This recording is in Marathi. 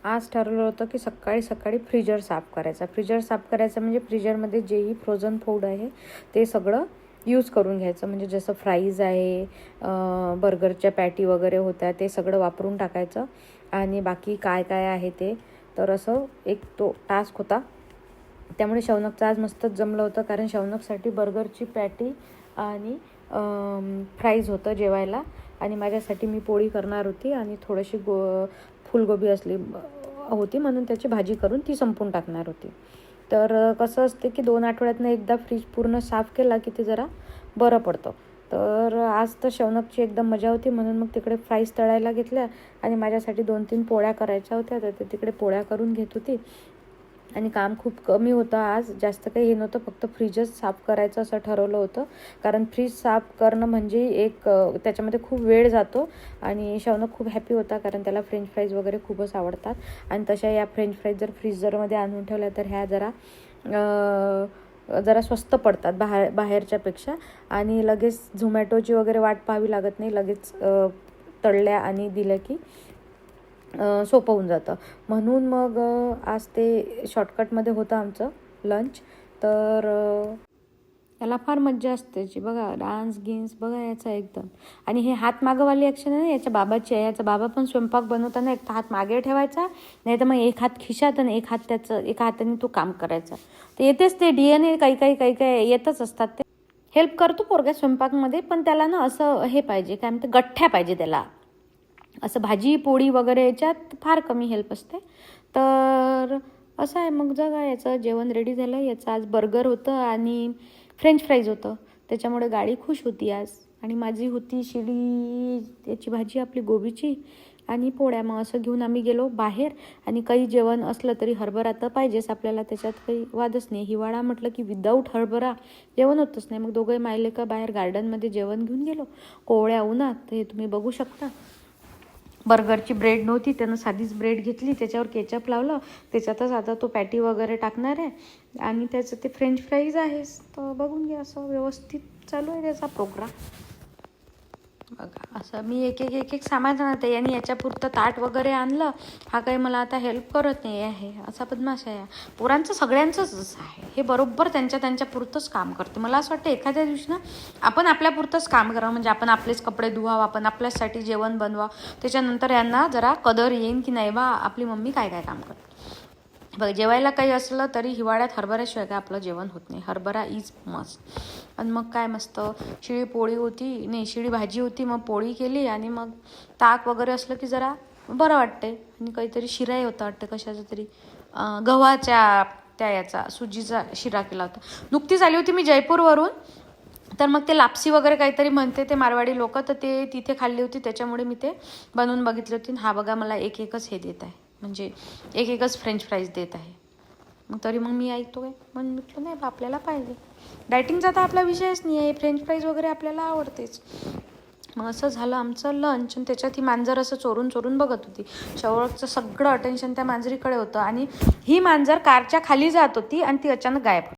आज ठरवलं होतं की सकाळी सकाळी फ्रीजर साफ करायचा. फ्रीजर साफ करायचं म्हणजे फ्रीजरमध्ये जेही फ्रोझन फूड आहे ते सगळं यूज करून घ्यायचं. म्हणजे जसं फ्राईज आहे, बर्गरच्या पॅटी वगैरे होत्या ते सगळं वापरून टाकायचं आणि बाकी काय काय आहे ते. तर असं एक तो टास्क होता. त्यामुळे शौनकचं आज मस्तच जमलं होतं, कारण शौनकसाठी बर्गरची पॅटी आणि फ्राईज होतं जेवायला आणि माझ्यासाठी मी पोळी करणार होती आणि थोडीशी फुलगोबी असली होती म्हणून त्याची भाजी करून ती संपून टाकणार होती. तर कसं असते की 2 आठवड्यातनं एकदा फ्रीज पूर्ण साफ केला की ते जरा बरं पडतं. तर आज तर शौनकची एकदम मजा होती म्हणून मग तिकडे फ्राईज तळायला घेतल्या आणि माझ्यासाठी 2-3 पोळ्या करायच्या होत्या. तर ते तिकडे पोळ्या करून घेत होती आणि काम खूप कमी होतं आज, जास्त काही हे नव्हतं, फक्त फ्रीजच साफ करायचं असं ठरवलं होतं. कारण फ्रीज साफ करणं म्हणजे एक त्याच्यामध्ये खूप वेळ जातो आणि शौनक खूप हॅपी होता कारण त्याला फ्रेंच फ्राईज वगैरे खूपच आवडतात. आणि तशा या फ्रेंच फ्राईज जर फ्रीजरमध्ये आणून ठेवल्या तर ह्या जरा स्वस्त पडतात बाहेरच्यापेक्षा आणि लगेच झोमॅटोची वगैरे वाट पाहावी लागत नाही. लगेच तळल्या आणि दिल्या की सोपं होऊन जातं. म्हणून मग आज ते शॉर्टकटमध्ये होतं आमचं लंच. तर याला फार मज्जा असते त्याची. बघा डान्स गिन्स बघा याचा एकदम. आणि हे हात मागंवाली ॲक्शन आहे ना याच्या बाबाची आहे. याचा बाबा पण स्वयंपाक बनवताना एक हात मागे ठेवायचा, नाही तर मग एक हात खिशात आणि एक हात त्याचं एका हाताने तो काम करायचा. ते येतेच, ते DNA काही येतच असतात. ते हेल्प करतो पोरगा स्वयंपाकमध्ये, पण त्याला ना असं हे पाहिजे, काय म्हणते, गठ्ठ्या पाहिजे त्याला. असं भाजी पोळी वगैरे याच्यात फार कमी हेल्प असते. तर असं आहे. मग जगा याचं जेवण रेडी झालं. याचं आज बर्गर होतं आणि फ्रेंच फ्राईज होतं, त्याच्यामुळे गाडी खुश होती आज. आणि माझी होती शिडी याची भाजी आपली गोबीची आणि पोळ्या. मग असं घेऊन आम्ही गेलो बाहेर. आणि काही जेवण असलं तरी हरभरा तर पाहिजेच आपल्याला, त्याच्यात काही वादच नाही. हिवाळा म्हटलं की विदाऊट हरभरा जेवण होतच नाही. मग दोघंही मायले का बाहेर गार्डनमध्ये जेवण घेऊन गेलो कोवळ्या उन्हात. हे तुम्ही बघू शकता. बर्गरची ब्रेड नव्हती, त्यानं साधीच ब्रेड घेतली, त्याच्यावर केचप लावलं, त्याच्यातच आता तो पॅटी वगैरे टाकणार आहे आणि त्याचं ते फ्रेंच फ्राईज आहेच. तर बघून घ्या, असं व्यवस्थित चालू आहे त्याचा प्रोग्राम. बघा असं मी एक एक सामान आणते. यांनी याच्यापुरतं ताट वगैरे आणलं. हा काही मला आता हेल्प करत नाही आहे, असा बदमाश आहे. पोरांचं सगळ्यांचंच असं आहे, हे बरोबर त्यांच्या पुरतंच काम करते. मला असं वाटतं एखाद्या दिवशी ना आपण आपल्यापुरतंच काम करावं. म्हणजे आपण आपलेच कपडे धुवावं, आपण आपल्यासाठी जेवण बनवा. त्याच्यानंतर यांना जरा कदर येईन की नाही बा आपली मम्मी काय काय काम करते. बघ जेवायला काही असलं तरी हिवाळ्यात हरभऱ्याशिवाय काय आपलं जेवण होत नाही. हरभरा इज मस्त. आणि मग काय मस्त शिळी पोळी होती, नाही शिळी भाजी होती, मग पोळी केली आणि मग ताक वगैरे असलं की जरा बरं वाटते. आणि काहीतरी शिराही होता वाटतं कशाचा तरी, गव्हाच्या त्या याचा सुजीचा शिरा केला होता. नुकतीच आली होती मी जयपूरवरून. तर मग ते लापसी वगैरे काहीतरी म्हणते ते मारवाडी लोक, तर ते तिथे खाल्ली होती, त्याच्यामुळे मी ते बनवून बघितले होते. हा बघा मला एकच हे देत आहे, म्हणजे एकच फ्रेंच फ्राईज देत आहे. मग तरी मग मी ऐकतो काय, पण म्हटलं नाही बा आपल्याला पाहिजे. डायटिंगचा तर आपला विषयच नाही आहे, फ्रेंच फ्राईज वगैरे आपल्याला आवडतेच. मग असं झालं आमचं लंच. आणि त्याच्यात ही मांजर असं चोरून बघत होती. शौरभचं सगळं अटेन्शन त्या मांजरीकडे होतं आणि ही मांजर कारच्या खाली जात होती आणि ती अचानक गायब होती.